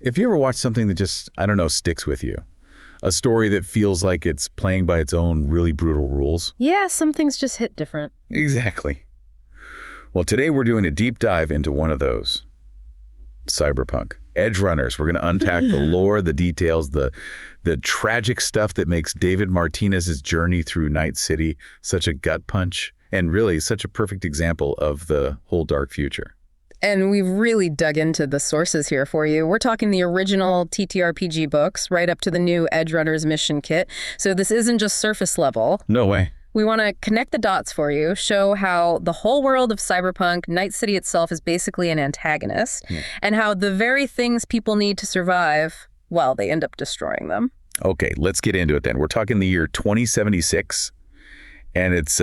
If you ever watch something that just, I don't know, sticks with you, a story that feels like it's playing by its own really brutal rules. Yeah, some things just hit different. Exactly. Well, today we're doing a deep dive into one of those. Cyberpunk. Edgerunners. We're going to unpack the lore, the details, the tragic stuff that makes David Martinez's journey through Night City such a gut punch, and really such a perfect example of the whole dark future. And we've really dug into the sources here for you. We're talking the original TTRPG books right up to the new Edgerunners mission kit. So this isn't just surface level. No way. We want to connect the dots for you, show how the whole world of Cyberpunk, Night City itself is basically an antagonist, and how the very things people need to survive, well, they end up destroying them. Okay, let's get into it then. We're talking the year 2076, and it's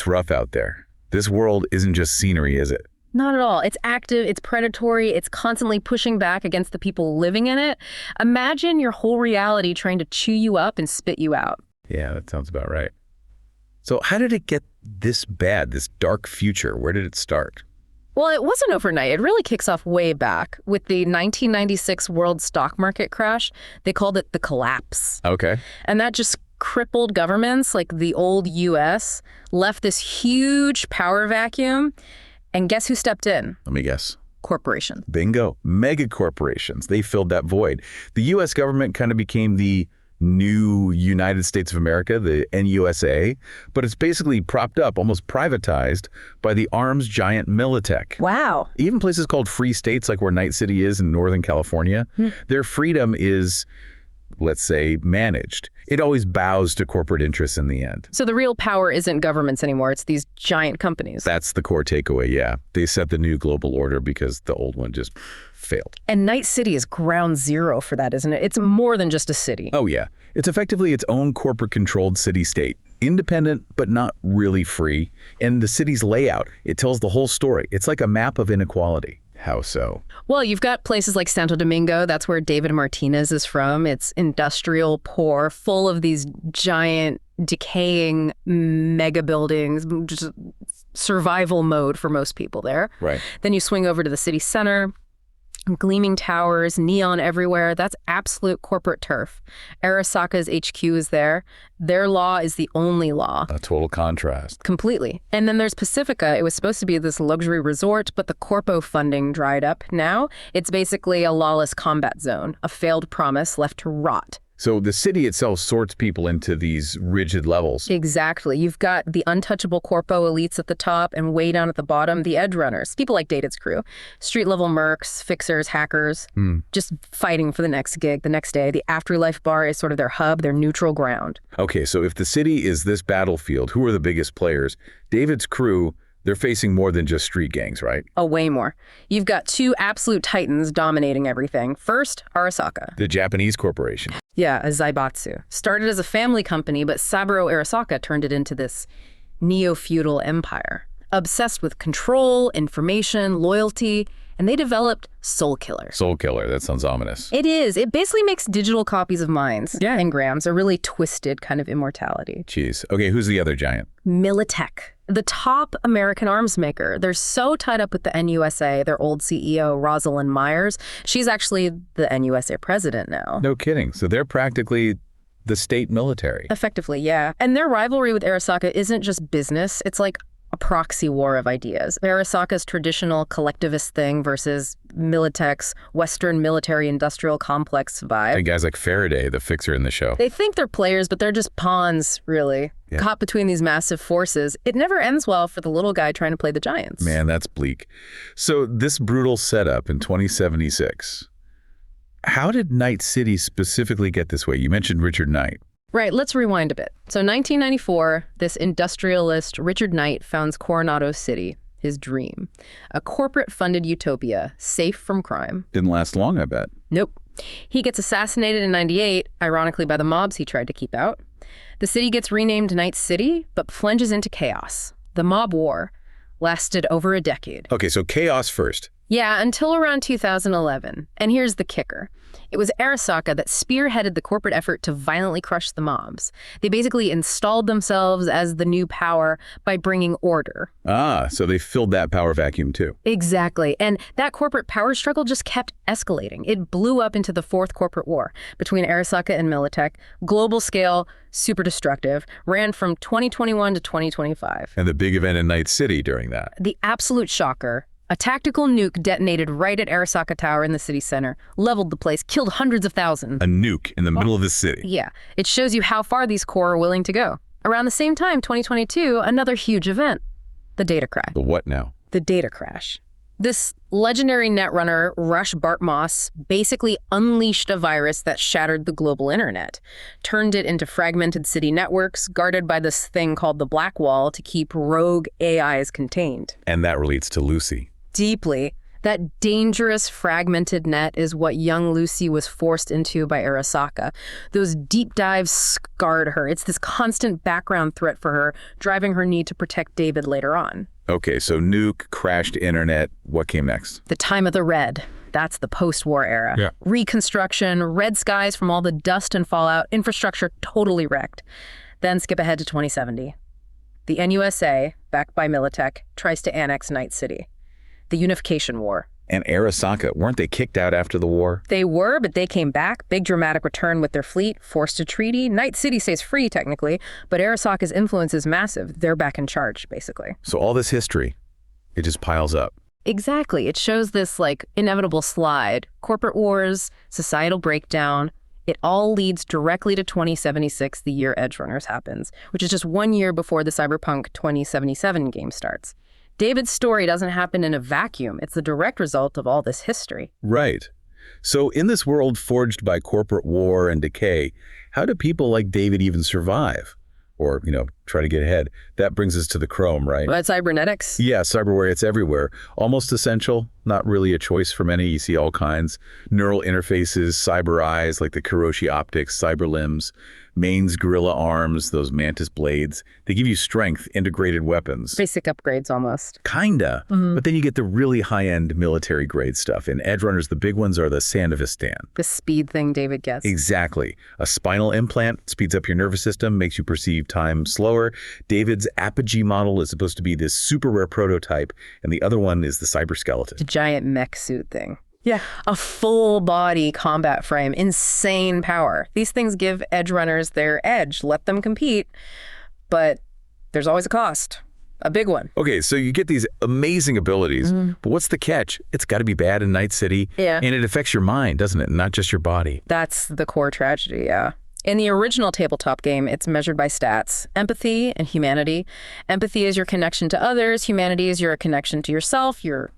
rough out there. This world isn't just scenery, is it? Not at all. It's active, it's predatory, it's constantly pushing back against the people living in it. Imagine your whole reality trying to chew you up and spit you out. Yeah, that sounds about right. So how did it get this bad, this dark future? Where did it start? Well, it wasn't overnight. It really kicks off way back with the 1996 world stock market crash. They called it the collapse. Okay. And that just crippled governments like the old US, left this huge power vacuum. And guess who stepped in? Let me guess. Corporations. Bingo. Mega corporations. They filled that void. The U.S. government kind of became the new United States of America, the NUSA, but it's basically propped up, almost privatized, by the arms giant Militech. Wow. Even places called free states, like where Night City is in Northern California, their freedom is, let's say, managed. It always bows to corporate interests in the end. So the real power isn't governments anymore. It's these giant companies. That's the core takeaway, yeah. They set the new global order because the old one just failed. And Night City is ground zero for that, isn't it? It's more than just a city. Oh, yeah. It's effectively its own corporate-controlled city-state. Independent, but not really free. And the city's layout, it tells the whole story. It's like a map of inequality. How so? Well, you've got places like Santo Domingo. That's where David Martinez is from. It's industrial, poor, full of these giant, decaying mega buildings, just survival mode for most people there. Right. Then you swing over to the city center. Gleaming towers, neon everywhere. That's absolute corporate turf. Arasaka's HQ is there. Their law is the only law. A total contrast. Completely. And then there's Pacifica. It was supposed to be this luxury resort, but the corpo funding dried up. Now it's basically a lawless combat zone, a failed promise left to rot. So the city itself sorts people into these rigid levels. Exactly. You've got the untouchable corpo elites at the top, and way down at the bottom, the Edgerunners, people like David's crew. Street-level mercs, fixers, hackers, just fighting for the next gig, the next day. The Afterlife bar is sort of their hub, their neutral ground. Okay, so if the city is this battlefield, who are the biggest players? David's crew, they're facing more than just street gangs, right? Oh, way more. You've got two absolute titans dominating everything. First, Arasaka. The Japanese corporation. Yeah, a Zaibatsu. Started as a family company, but Saburo Arasaka turned it into this neo-feudal empire. Obsessed with control, information, loyalty, and they developed Soul Killer. Soul Killer, that sounds ominous. It is. It basically makes digital copies of minds. Yeah. Engrams, a really twisted kind of immortality. Jeez. Okay, who's the other giant? Militech, the top American arms maker. They're so tied up with the NUSA, their old CEO, Rosalind Myers. She's actually the NUSA president now. No kidding. So they're practically the state military. Effectively, yeah. And their rivalry with Arasaka isn't just business. It's like a proxy war of ideas. Arasaka's traditional collectivist thing versus Militech's Western military-industrial complex vibe. And guys like Faraday, the fixer in the show. They think they're players, but they're just pawns, really. Yeah. Caught between these massive forces. It never ends well for the little guy trying to play the giants. Man, that's bleak. So this brutal setup in 2076, how did Night City specifically get this way? You mentioned Richard Knight. Right, let's rewind a bit. So 1994, this industrialist Richard Knight founds Coronado City, his dream. A corporate-funded utopia, safe from crime. Didn't last long, I bet. Nope. He gets assassinated in 98, ironically by the mobs he tried to keep out. The city gets renamed Night City, but plunges into chaos. The mob war lasted over a decade. Okay, so chaos first. Yeah, until around 2011. And here's the kicker. It was Arasaka that spearheaded the corporate effort to violently crush the mobs. They basically installed themselves as the new power by bringing order. Ah, so they filled that power vacuum too. Exactly. And that corporate power struggle just kept escalating. It blew up into the fourth corporate war between Arasaka and Militech. Global scale, super destructive, ran from 2021 to 2025. And the big event in Night City during that. The absolute shocker. A tactical nuke detonated right at Arasaka Tower in the city center, leveled the place, killed hundreds of thousands. A nuke in the middle of the city. Yeah, it shows you how far these core are willing to go. Around the same time, 2022, another huge event. The data crash. The what now? The data crash. This legendary netrunner, Rush Bartmoss, basically unleashed a virus that shattered the global internet, turned it into fragmented city networks, guarded by this thing called the Black Wall to keep rogue AIs contained. And that relates to Lucy. Deeply. That dangerous, fragmented net is what young Lucy was forced into by Arasaka. Those deep dives scarred her. It's this constant background threat for her, driving her need to protect David later on. Okay, so nuke, crashed internet. What came next? The time of the red. That's the post-war era. Yeah. Reconstruction, red skies from all the dust and fallout, infrastructure totally wrecked. Then skip ahead to 2070. The NUSA, backed by Militech, tries to annex Night City. The Unification War. And Arasaka, weren't they kicked out after the war? They were, but they came back. Big dramatic return with their fleet, forced a treaty. Night City stays free, technically, but Arasaka's influence is massive. They're back in charge, basically. So all this history, it just piles up. Exactly. It shows this, inevitable slide. Corporate wars, societal breakdown. It all leads directly to 2076, the year Edgerunners happens, which is just 1 year before the Cyberpunk 2077 game starts. David's story doesn't happen in a vacuum. It's the direct result of all this history. Right. So in this world forged by corporate war and decay, how do people like David even survive? Or, try to get ahead. That brings us to the Chrome, right? But cybernetics? Yeah, cyberware, it's everywhere. Almost essential, not really a choice for many. You see all kinds. Neural interfaces, cyber eyes like the Kiroshi optics, cyber limbs, Maine's gorilla arms, those mantis blades. They give you strength, integrated weapons. Basic upgrades almost. Kinda. But then you get the really high-end military grade stuff. In Edgerunners, the big ones are the Sandevistan. The speed thing David gets. Exactly. A spinal implant speeds up your nervous system, makes you perceive time slower. David's Apogee model is supposed to be this super rare prototype, and the other one is the Cyberskeleton. The giant mech suit thing. Yeah. A full body combat frame, insane power. These things give Edgerunners their edge, let them compete, but there's always a cost. A big one. Okay, so you get these amazing abilities, but what's the catch? It's got to be bad in Night City, Yeah. and it affects your mind, doesn't it? Not just your body. That's the core tragedy, yeah. In the original tabletop game, it's measured by stats, empathy and humanity. Empathy is your connection to others. Humanity is your connection to yourself, your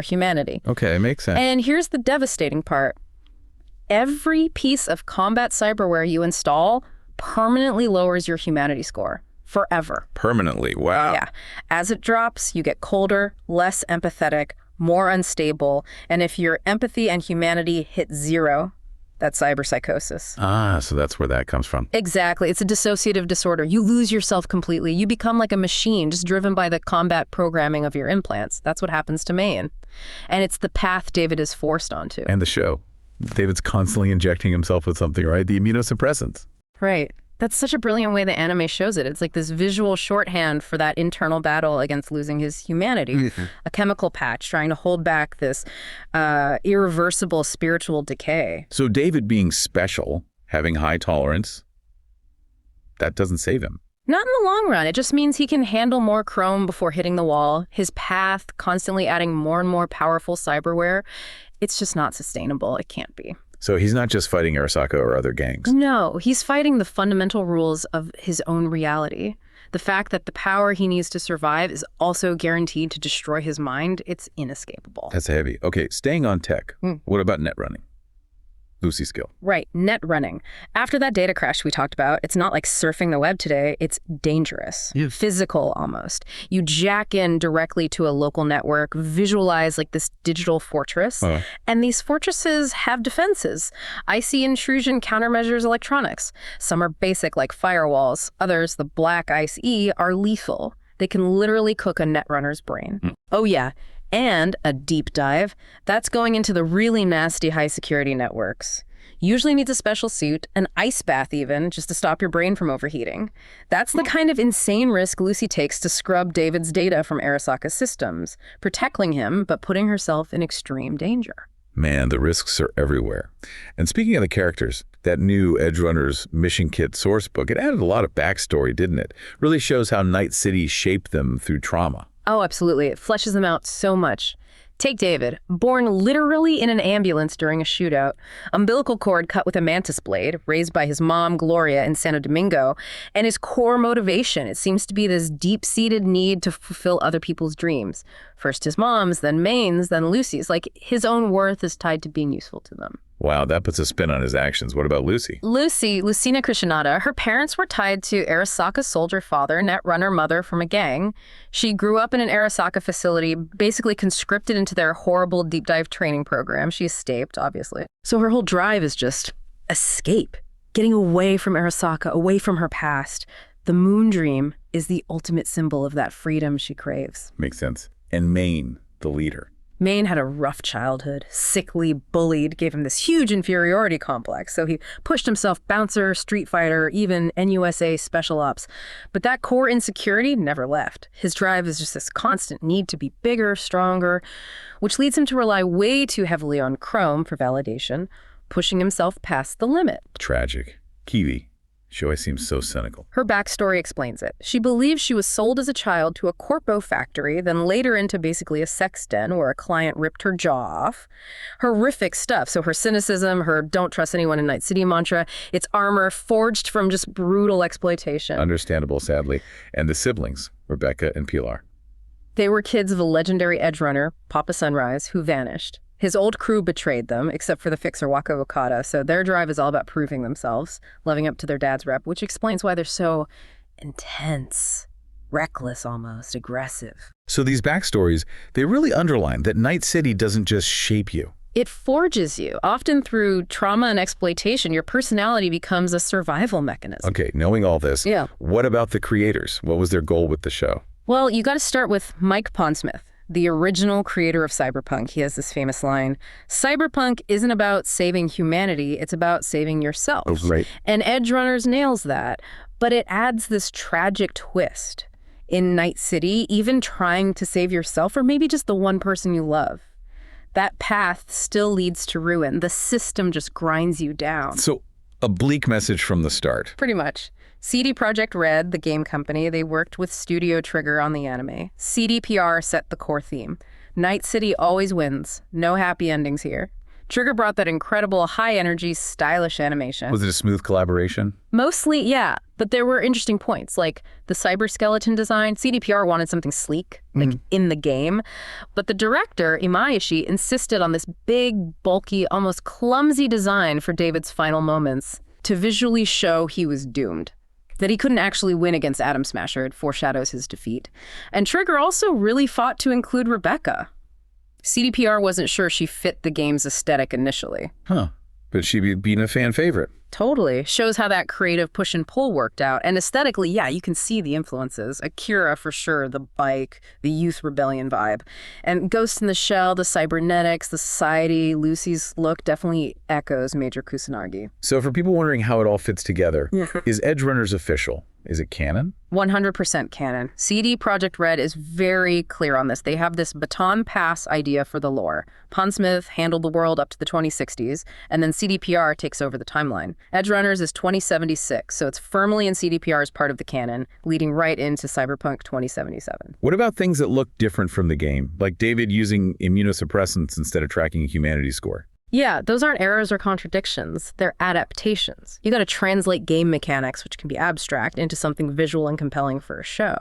humanity. Okay, it makes sense. And here's the devastating part. Every piece of combat cyberware you install permanently lowers your humanity score. Forever. Permanently, wow. Yeah. As it drops, you get colder, less empathetic, more unstable. And if your empathy and humanity hit 0, that's cyberpsychosis. Ah, so that's where that comes from. Exactly. It's a dissociative disorder. You lose yourself completely. You become like a machine, just driven by the combat programming of your implants. That's what happens to Maine. And it's the path David is forced onto. And the show. David's constantly injecting himself with something, right? The immunosuppressants. Right. That's such a brilliant way the anime shows it. It's like this visual shorthand for that internal battle against losing his humanity. A chemical patch trying to hold back this irreversible spiritual decay. So David being special, having high tolerance, that doesn't save him. Not in the long run. It just means he can handle more chrome before hitting the wall. His path, constantly adding more and more powerful cyberware, it's just not sustainable. It can't be. So he's not just fighting Arasaka or other gangs. No, he's fighting the fundamental rules of his own reality. The fact that the power he needs to survive is also guaranteed to destroy his mind, it's inescapable. That's heavy. Okay, staying on tech. What about net running? Lucy's skill. Right, net running. After that data crash we talked about, it's not like surfing the web today, it's dangerous. Physical almost. You jack in directly to a local network, visualize like this digital fortress, and these fortresses have defenses. IC intrusion countermeasures electronics. Some are basic like firewalls, others, the black ICE, are lethal. They can literally cook a netrunner's brain. Oh yeah. And a deep dive, that's going into the really nasty high-security networks. Usually needs a special suit, an ice bath even, just to stop your brain from overheating. That's the kind of insane risk Lucy takes to scrub David's data from Arasaka's systems, protecting him but putting herself in extreme danger. Man, the risks are everywhere. And speaking of the characters, that new Edgerunners mission kit source book, it added a lot of backstory, didn't it? Really shows how Night City shaped them through trauma. Oh, absolutely. It fleshes them out so much. Take David, born literally in an ambulance during a shootout, umbilical cord cut with a mantis blade, raised by his mom, Gloria, in Santo Domingo, and his core motivation, it seems to be this deep-seated need to fulfill other people's dreams. First his mom's, then Maine's, then Lucy's. Like, his own worth is tied to being useful to them. Wow, that puts a spin on his actions. What about Lucy? Lucy, Lucina Krishnada, her parents were tied to Arasaka's soldier father, netrunner mother from a gang. She grew up in an Arasaka facility, basically conscripted into their horrible deep dive training program. She escaped, obviously. So her whole drive is just escape, getting away from Arasaka, away from her past. The moon dream is the ultimate symbol of that freedom she craves. Makes sense. And Maine, the leader. Maine had a rough childhood, sickly, bullied, gave him this huge inferiority complex, so he pushed himself bouncer, street fighter, even NUSA special ops. But that core insecurity never left. His drive is just this constant need to be bigger, stronger, which leads him to rely way too heavily on Chrome for validation, pushing himself past the limit. Tragic. Kiwi. She always seems so cynical. Her backstory explains it. She believes she was sold as a child to a corpo factory, then later into basically a sex den where a client ripped her jaw off. Horrific stuff. So her cynicism, her don't trust anyone in Night City mantra, it's armor forged from just brutal exploitation. Understandable, sadly. And the siblings, Rebecca and Pilar. They were kids of a legendary edgerunner, Papa Sunrise, who vanished. His old crew betrayed them, except for the fixer Waka Okada, so their drive is all about proving themselves, living up to their dad's rep, which explains why they're so intense, reckless almost, aggressive. So these backstories, they really underline that Night City doesn't just shape you. It forges you. Often through trauma and exploitation, your personality becomes a survival mechanism. Okay, knowing all this, Yeah. What about the creators? What was their goal with the show? Well, you got to start with Mike Pondsmith, the original creator of Cyberpunk. He has this famous line, "Cyberpunk isn't about saving humanity, it's about saving yourself." Oh, right. And Edgerunners nails that, but it adds this tragic twist. In Night City, even trying to save yourself or maybe just the one person you love, that path still leads to ruin. The system just grinds you down. So a bleak message from the start. Pretty much. CD Projekt Red, the game company, they worked with Studio Trigger on the anime. CDPR set the core theme. Night City always wins. No happy endings here. Trigger brought that incredible, high-energy, stylish animation. Was it a smooth collaboration? Mostly, yeah, but there were interesting points, like the Cyberskeleton design. CDPR wanted something sleek, like in the game. But the director, Imaishi, insisted on this big, bulky, almost clumsy design for David's final moments to visually show he was doomed. That he couldn't actually win against Atom Smasher. It foreshadows his defeat. And Trigger also really fought to include Rebecca. CDPR wasn't sure she fit the game's aesthetic initially. Huh. But she being a fan favorite. Totally. Shows how that creative push and pull worked out. And aesthetically, yeah, you can see the influences. Akira, for sure, the bike, the youth rebellion vibe. And Ghost in the Shell, the cybernetics, the society, Lucy's look definitely echoes Major Kusanagi. So for people wondering how it all fits together, is Edgerunners official? Is it canon? 100% canon. CD Projekt Red is very clear on this. They have this baton pass idea for the lore. Pondsmith handled the world up to the 2060s, and then CDPR takes over the timeline. Edgerunners is 2076, so it's firmly in CDPR's part of the canon, leading right into Cyberpunk 2077. What about things that look different from the game, like David using immunosuppressants instead of tracking a humanity score? Yeah, those aren't errors or contradictions. They're adaptations. You got to translate game mechanics, which can be abstract, into something visual and compelling for a show.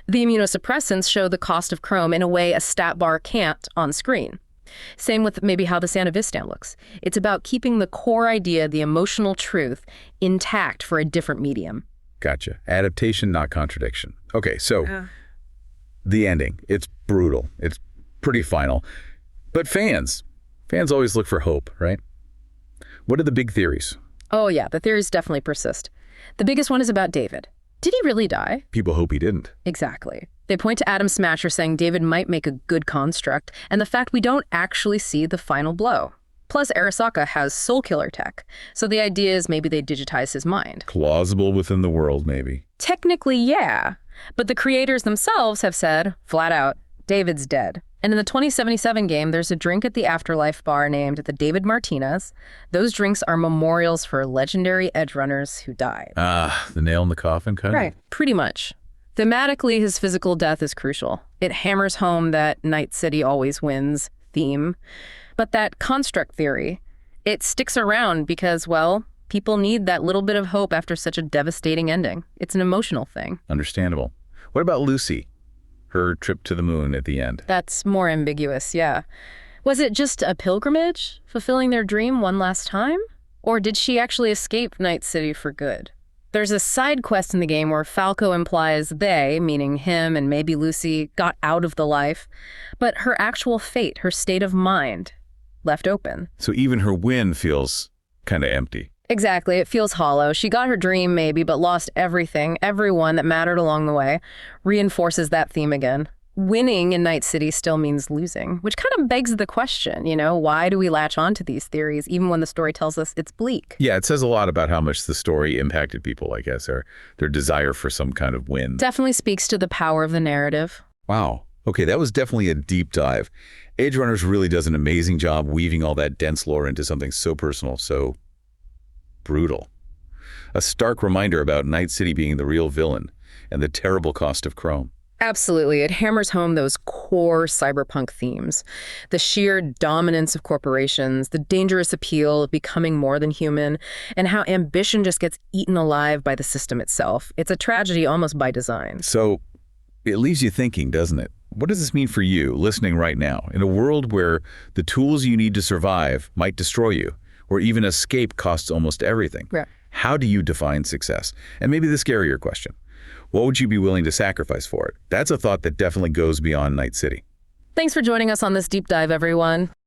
The immunosuppressants show the cost of Chrome in a way a stat bar can't on screen. Same with maybe how the Sandevistan looks. It's about keeping the core idea, the emotional truth, intact for a different medium. Gotcha. Adaptation, not contradiction. Okay, so the ending. It's brutal. It's pretty final. But fans always look for hope, right? What are the big theories? Oh yeah, the theories definitely persist. The biggest one is about David. Did he really die? People hope he didn't. Exactly. They point to Atom Smasher saying David might make a good construct, and the fact we don't actually see the final blow. Plus, Arasaka has soul killer tech, so the idea is maybe they digitize his mind. Plausible within the world, maybe. Technically, yeah. But the creators themselves have said, flat out, David's dead. And in the 2077 game, there's a drink at the Afterlife bar named the David Martinez. Those drinks are memorials for legendary Edgerunners who died. Ah, the nail in the coffin kind of? Right, pretty much. Thematically, his physical death is crucial. It hammers home that Night City always wins theme. But that construct theory, it sticks around because, well, people need that little bit of hope after such a devastating ending. It's an emotional thing. Understandable. What about Lucy? Her trip to the moon at the end? That's more ambiguous, yeah. Was it just a pilgrimage, fulfilling their dream one last time? Or did she actually escape Night City for good? There's a side quest in the game where Falco implies they, meaning him and maybe Lucy, got out of the life, but her actual fate, her state of mind, left open. So even her win feels kind of empty. Exactly. It feels hollow. She got her dream, maybe, but lost everything, everyone that mattered along the way. Reinforces that theme again. Winning in Night City still means losing, which kind of begs the question, why do we latch onto these theories even when the story tells us it's bleak? Yeah, it says a lot about how much the story impacted people, I guess, or their desire for some kind of win. Definitely speaks to the power of the narrative. Wow. Okay, that was definitely a deep dive. Edgerunners really does an amazing job weaving all that dense lore into something so personal, so brutal. A stark reminder about Night City being the real villain and the terrible cost of Chrome. Absolutely. It hammers home those core cyberpunk themes. The sheer dominance of corporations, the dangerous appeal of becoming more than human, and how ambition just gets eaten alive by the system itself. It's a tragedy almost by design. So it leaves you thinking, doesn't it? What does this mean for you, listening right now, in a world where the tools you need to survive might destroy you, or even escape costs almost everything? Yeah. How do you define success? And maybe the scarier question, what would you be willing to sacrifice for it? That's a thought that definitely goes beyond Night City. Thanks for joining us on this deep dive, everyone.